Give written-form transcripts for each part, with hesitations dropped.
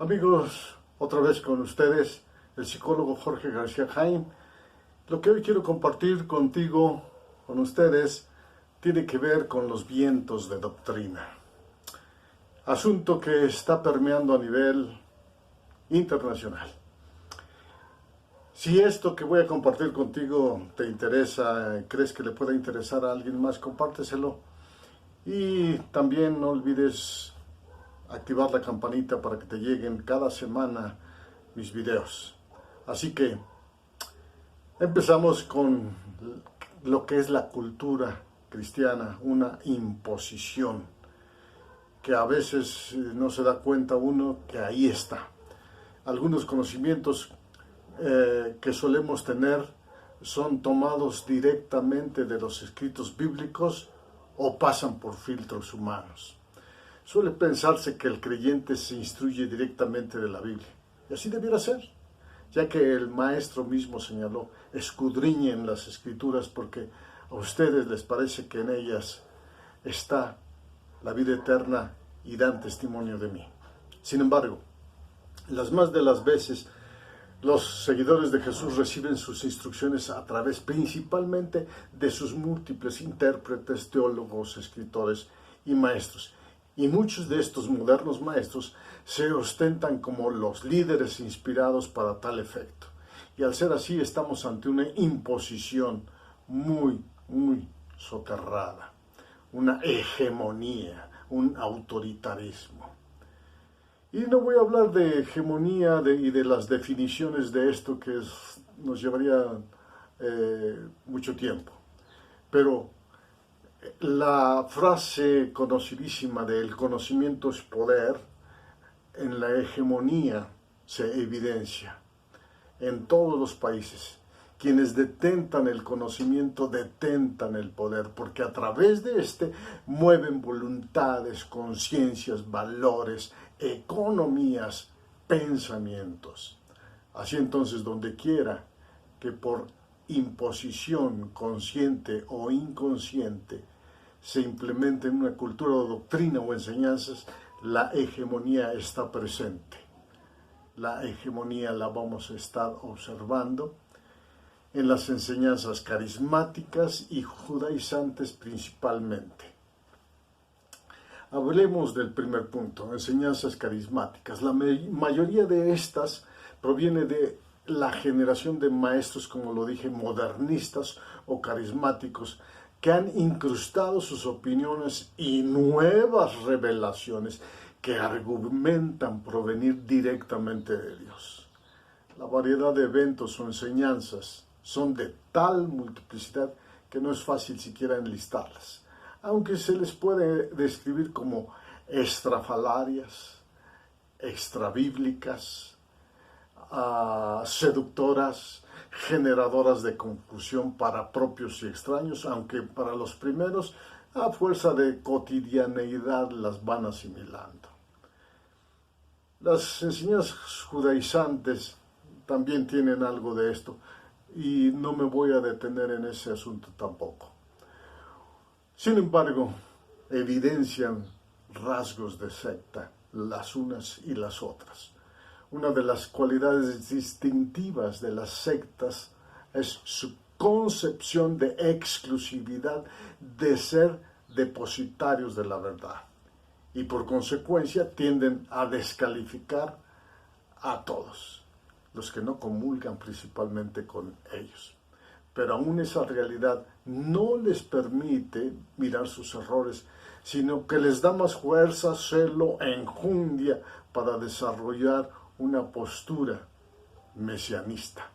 Amigos, otra vez con ustedes, el psicólogo Jorge García Jaime. Lo que hoy quiero compartir contigo, con ustedes, tiene que ver con los vientos de doctrina. Asunto que está permeando a nivel internacional. Si esto que voy a compartir contigo te interesa, crees que le pueda interesar a alguien más, compárteselo. Y también no olvides activar la campanita para que te lleguen cada semana mis videos. Así que empezamos con lo que es la cultura cristiana, una imposición que a veces no se da cuenta uno que ahí está. Algunos conocimientos que solemos tener son tomados directamente de los escritos bíblicos o pasan por filtros humanos. Suele pensarse que el creyente se instruye directamente de la Biblia, y así debiera ser, ya que el maestro mismo señaló: escudriñen las escrituras porque a ustedes les parece que en ellas está la vida eterna y dan testimonio de mí. Sin embargo, las más de las veces los seguidores de Jesús reciben sus instrucciones a través principalmente de sus múltiples intérpretes, teólogos, escritores y maestros. Y muchos de estos modernos maestros se ostentan como los líderes inspirados para tal efecto. Y al ser así, estamos ante una imposición muy soterrada, una hegemonía, un autoritarismo. Y no voy a hablar de hegemonía y de las definiciones de esto, que nos llevaría mucho tiempo. Pero la frase conocidísima de "el conocimiento es poder", en la hegemonía se evidencia en todos los países. Quienes detentan el conocimiento detentan el poder, porque a través de este mueven voluntades, conciencias, valores, economías, pensamientos. Así entonces, donde quiera que por imposición consciente o inconsciente se implemente en una cultura o doctrina o enseñanzas, la hegemonía está presente. La hegemonía la vamos a estar observando en las enseñanzas carismáticas y judaizantes principalmente. Hablemos del primer punto, enseñanzas carismáticas. La mayoría de estas proviene de la generación de maestros, como lo dije, modernistas o carismáticos, que han incrustado sus opiniones y nuevas revelaciones que argumentan provenir directamente de Dios. La variedad de eventos o enseñanzas son de tal multiplicidad que no es fácil siquiera enlistarlas, aunque se les puede describir como estrafalarias, extrabíblicas, seductoras, generadoras de confusión para propios y extraños, aunque para los primeros, a fuerza de cotidianeidad, las van asimilando. Las enseñanzas judaizantes también tienen algo de esto, y no me voy a detener en ese asunto tampoco. Sin embargo, evidencian rasgos de secta, las unas y las otras. Una de las cualidades distintivas de las sectas es su concepción de exclusividad, de ser depositarios de la verdad, y por consecuencia tienden a descalificar a todos los que no comulgan principalmente con ellos. Pero aún esa realidad no les permite mirar sus errores, sino que les da más fuerza, celo e enjundia para desarrollar una postura mesianista.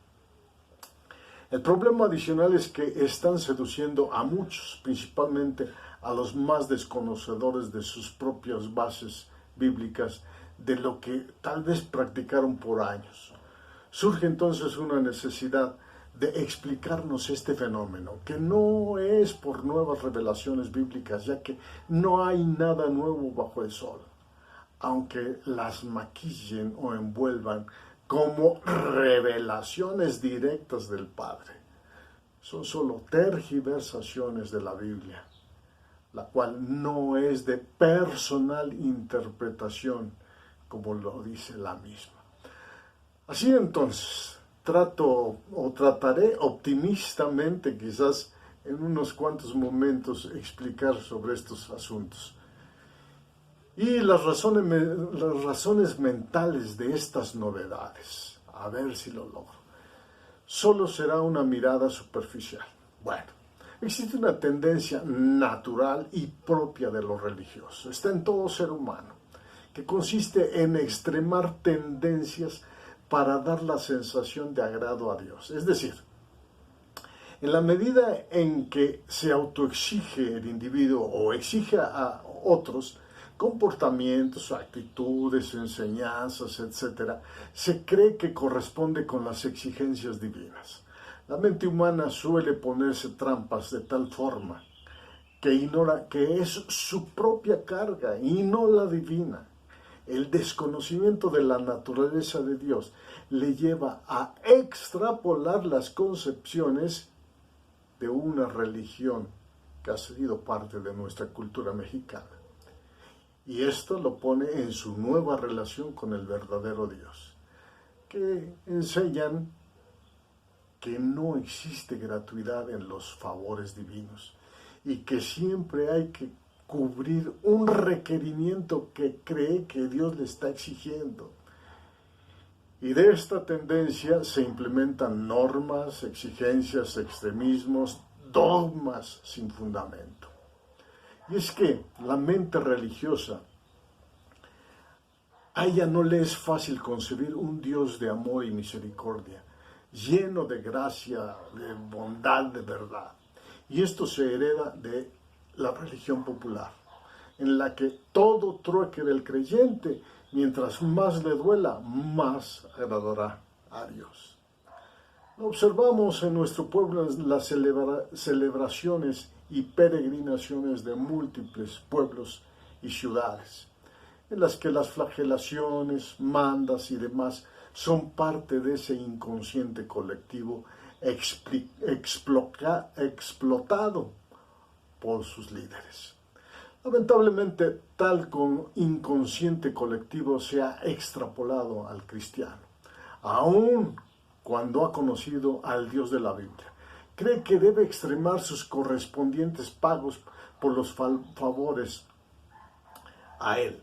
El problema adicional es que están seduciendo a muchos, principalmente a los más desconocedores de sus propias bases bíblicas, de lo que tal vez practicaron por años. Surge entonces una necesidad de explicarnos este fenómeno, que no es por nuevas revelaciones bíblicas, ya que no hay nada nuevo bajo el sol, aunque las maquillen o envuelvan como revelaciones directas del Padre. Son solo tergiversaciones de la Biblia, la cual no es de personal interpretación, como lo dice la misma. Así entonces, trataré optimistamente, quizás en unos cuantos momentos, explicar sobre estos asuntos. Y las razones mentales de estas novedades, a ver si lo logro. Solo será una mirada superficial. Bueno, existe una tendencia natural y propia de lo religioso, está en todo ser humano, que consiste en extremar tendencias para dar la sensación de agrado a Dios. Es decir, en la medida en que se autoexige el individuo o exige a otros comportamientos, actitudes, enseñanzas, etc., se cree que corresponde con las exigencias divinas. La mente humana suele ponerse trampas de tal forma que ignora que es su propia carga y no la divina. El desconocimiento de la naturaleza de Dios le lleva a extrapolar las concepciones de una religión que ha sido parte de nuestra cultura mexicana. Y esto lo pone en su nueva relación con el verdadero Dios, que enseñan que no existe gratuidad en los favores divinos y que siempre hay que cubrir un requerimiento que cree que Dios le está exigiendo. Y de esta tendencia se implementan normas, exigencias, extremismos, dogmas sin fundamento. Y es que la mente religiosa, a ella no le es fácil concebir un Dios de amor y misericordia, lleno de gracia, de bondad, de verdad. Y esto se hereda de la religión popular, en la que todo trueque del creyente, mientras más le duela, más agradará a Dios. Observamos en nuestro pueblo las celebraciones y peregrinaciones de múltiples pueblos y ciudades, en las que las flagelaciones, mandas y demás son parte de ese inconsciente colectivo explotado por sus líderes. Lamentablemente, tal inconsciente colectivo se ha extrapolado al cristiano, aun cuando ha conocido al Dios de la Biblia. Cree que debe extremar sus correspondientes pagos por los favores a Él.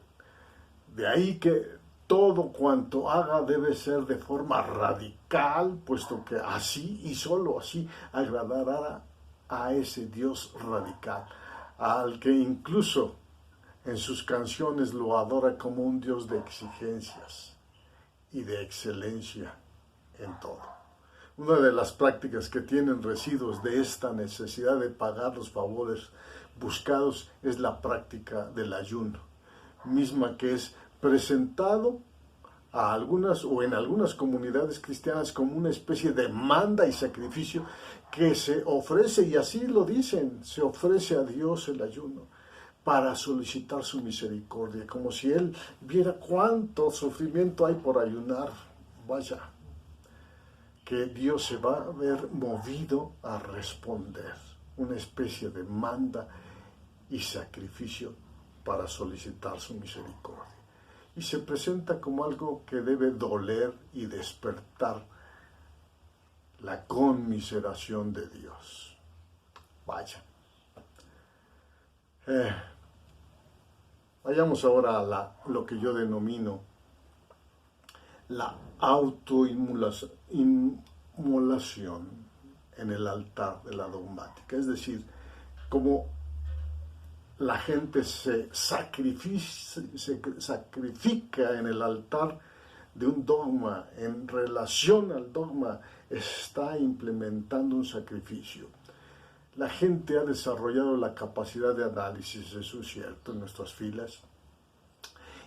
De ahí que todo cuanto haga debe ser de forma radical, puesto que así y solo así agradará a ese Dios radical, al que incluso en sus canciones lo adora como un Dios de exigencias y de excelencia en todo. Una de las prácticas que tienen residuos de esta necesidad de pagar los favores buscados es la práctica del ayuno, misma que es presentado a algunas o en algunas comunidades cristianas como una especie de manda y sacrificio que se ofrece, y así lo dicen, se ofrece a Dios el ayuno para solicitar su misericordia, como si Él viera cuánto sufrimiento hay por ayunar. Vaya, que Dios se va a ver movido a responder, una especie de manda y sacrificio para solicitar su misericordia. Y se presenta como algo que debe doler y despertar la conmiseración de Dios. Vaya. Vayamos ahora a lo que yo denomino la autoinmolación en el altar de la dogmática. Es decir, como la gente se sacrifica en el altar de un dogma, en relación al dogma, está implementando un sacrificio. La gente ha desarrollado la capacidad de análisis, eso es cierto, en nuestras filas,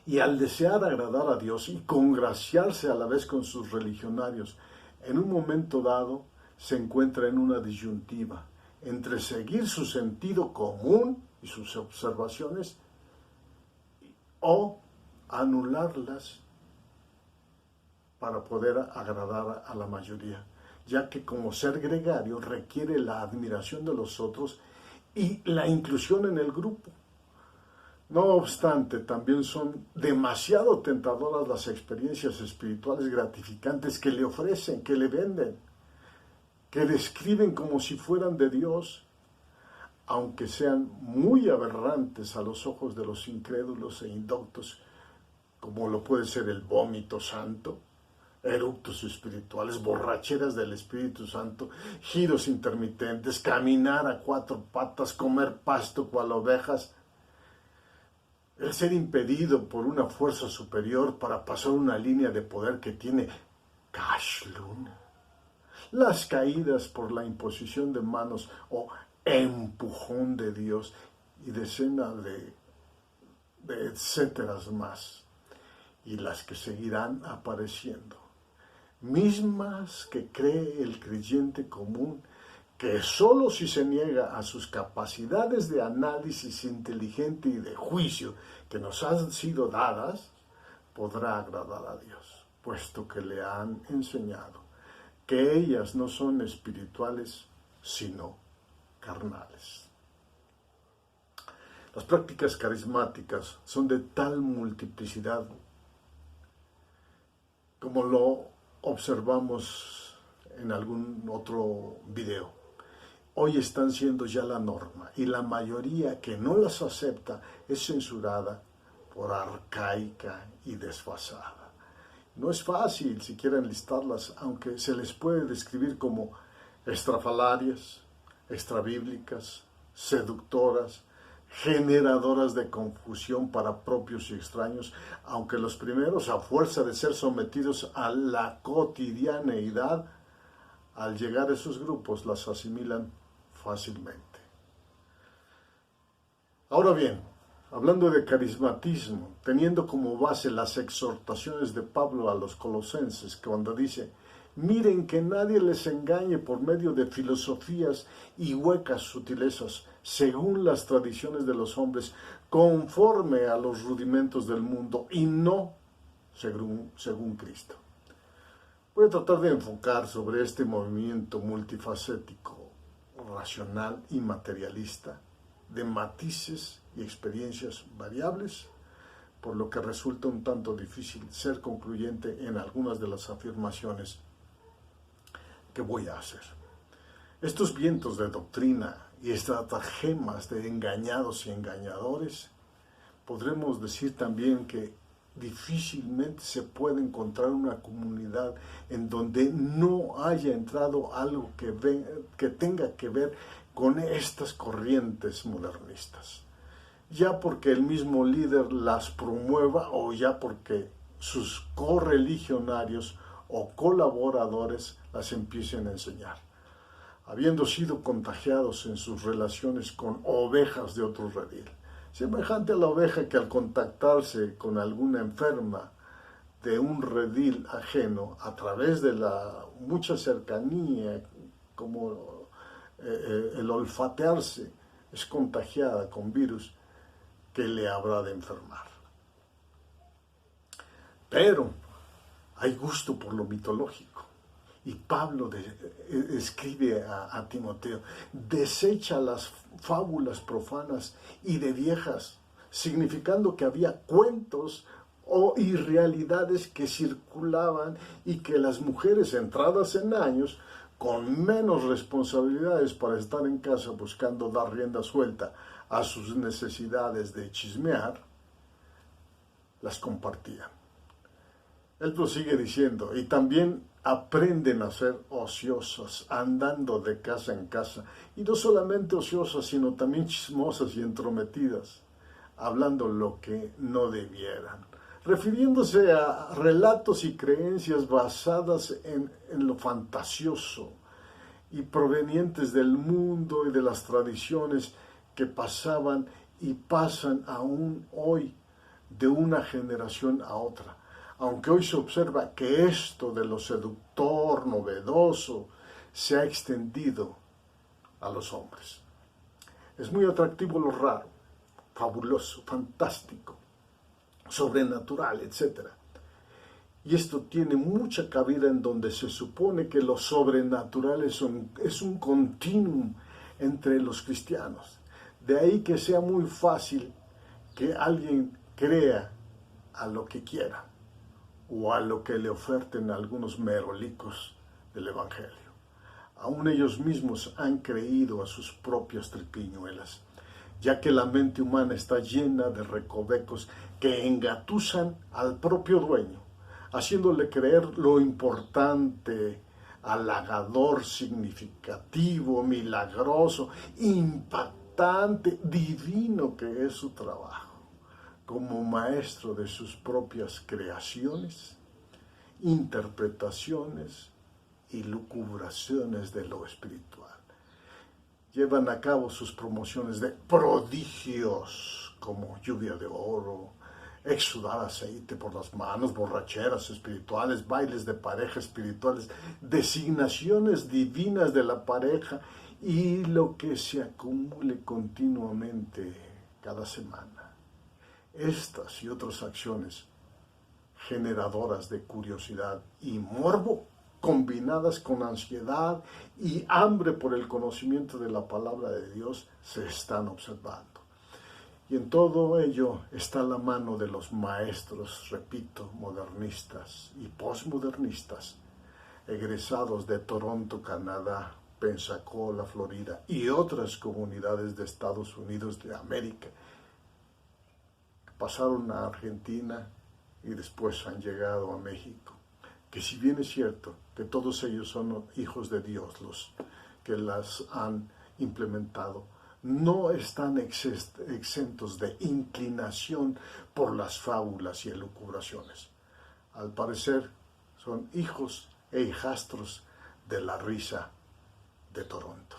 y al desear agradar a Dios y congraciarse a la vez con sus religionarios, en un momento dado se encuentra en una disyuntiva entre seguir su sentido común y sus observaciones o anularlas para poder agradar a la mayoría, ya que como ser gregario requiere la admiración de los otros y la inclusión en el grupo. No obstante, también son demasiado tentadoras las experiencias espirituales gratificantes que le ofrecen, que le venden, que describen como si fueran de Dios, aunque sean muy aberrantes a los ojos de los incrédulos e indoctos, como lo puede ser el vómito santo, eructos espirituales, borracheras del Espíritu Santo, giros intermitentes, caminar a cuatro patas, comer pasto cual ovejas, el ser impedido por una fuerza superior para pasar una línea de poder que tiene Kashlun, las caídas por la imposición de manos o empujón de Dios y decenas de etcéteras más, y las que seguirán apareciendo, mismas que cree el creyente común, que sólo si se niega a sus capacidades de análisis inteligente y de juicio que nos han sido dadas, podrá agradar a Dios, puesto que le han enseñado que ellas no son espirituales, sino carnales. Las prácticas carismáticas son de tal multiplicidad como lo observamos en algún otro video. Hoy están siendo ya la norma y la mayoría que no las acepta es censurada por arcaica y desfasada. No es fácil siquiera enlistarlas, aunque se les puede describir como estrafalarias, extrabíblicas, seductoras, generadoras de confusión para propios y extraños, aunque los primeros, a fuerza de ser sometidos a la cotidianeidad, al llegar a esos grupos las asimilan fácilmente. Ahora bien, hablando de carismatismo, teniendo como base las exhortaciones de Pablo a los colosenses, cuando dice: miren que nadie les engañe por medio de filosofías y huecas sutilezas, según las tradiciones de los hombres, conforme a los rudimentos del mundo y no según Cristo. Voy a tratar de enfocar sobre este movimiento multifacético, racional y materialista, de matices y experiencias variables, por lo que resulta un tanto difícil ser concluyente en algunas de las afirmaciones que voy a hacer. Estos vientos de doctrina y estratagemas de engañados y engañadores, podremos decir también que difícilmente se puede encontrar una comunidad en donde no haya entrado algo que tenga que ver con estas corrientes modernistas, ya porque el mismo líder las promueva o ya porque sus correligionarios o colaboradores las empiecen a enseñar, habiendo sido contagiados en sus relaciones con ovejas de otro redil, semejante a la oveja que al contactarse con alguna enferma de un redil ajeno, a través de la mucha cercanía, como el olfatearse, es contagiada con virus que le habrá de enfermar. Pero hay gusto por lo mitológico. Y Pablo escribe a Timoteo: desecha las fábulas profanas y de viejas, significando que había cuentos o irrealidades que circulaban y que las mujeres entradas en años, con menos responsabilidades para estar en casa buscando dar rienda suelta a sus necesidades de chismear, las compartían. Él prosigue diciendo: y también aprenden a ser ociosas, andando de casa en casa, y no solamente ociosas, sino también chismosas y entrometidas, hablando lo que no debieran, refiriéndose a relatos y creencias basadas en lo fantasioso y provenientes del mundo y de las tradiciones que pasaban y pasan aún hoy de una generación a otra. Aunque hoy se observa que esto de lo seductor, novedoso, se ha extendido a los hombres. Es muy atractivo lo raro, fabuloso, fantástico, sobrenatural, etc. Y esto tiene mucha cabida en donde se supone que lo sobrenatural es un continuum entre los cristianos. De ahí que sea muy fácil que alguien crea a lo que quiera o a lo que le oferten algunos merolicos del Evangelio. Aún ellos mismos han creído a sus propias triquiñuelas, ya que la mente humana está llena de recovecos que engatusan al propio dueño, haciéndole creer lo importante, halagador, significativo, milagroso, impactante, divino que es su trabajo como maestro de sus propias creaciones, interpretaciones y lucubraciones de lo espiritual. Llevan a cabo sus promociones de prodigios como lluvia de oro, exudar aceite por las manos, borracheras espirituales, bailes de pareja espirituales, designaciones divinas de la pareja y lo que se acumule continuamente cada semana. Estas y otras acciones generadoras de curiosidad y morbo, combinadas con ansiedad y hambre por el conocimiento de la palabra de Dios, se están observando. Y en todo ello está la mano de los maestros, repito, modernistas y posmodernistas, egresados de Toronto, Canadá, Pensacola, Florida y otras comunidades de Estados Unidos de América. Pasaron a Argentina y después han llegado a México. Que si bien es cierto que todos ellos son hijos de Dios, los que las han implementado, no están exentos de inclinación por las fábulas y elucubraciones. Al parecer son hijos e hijastros de la risa de Toronto.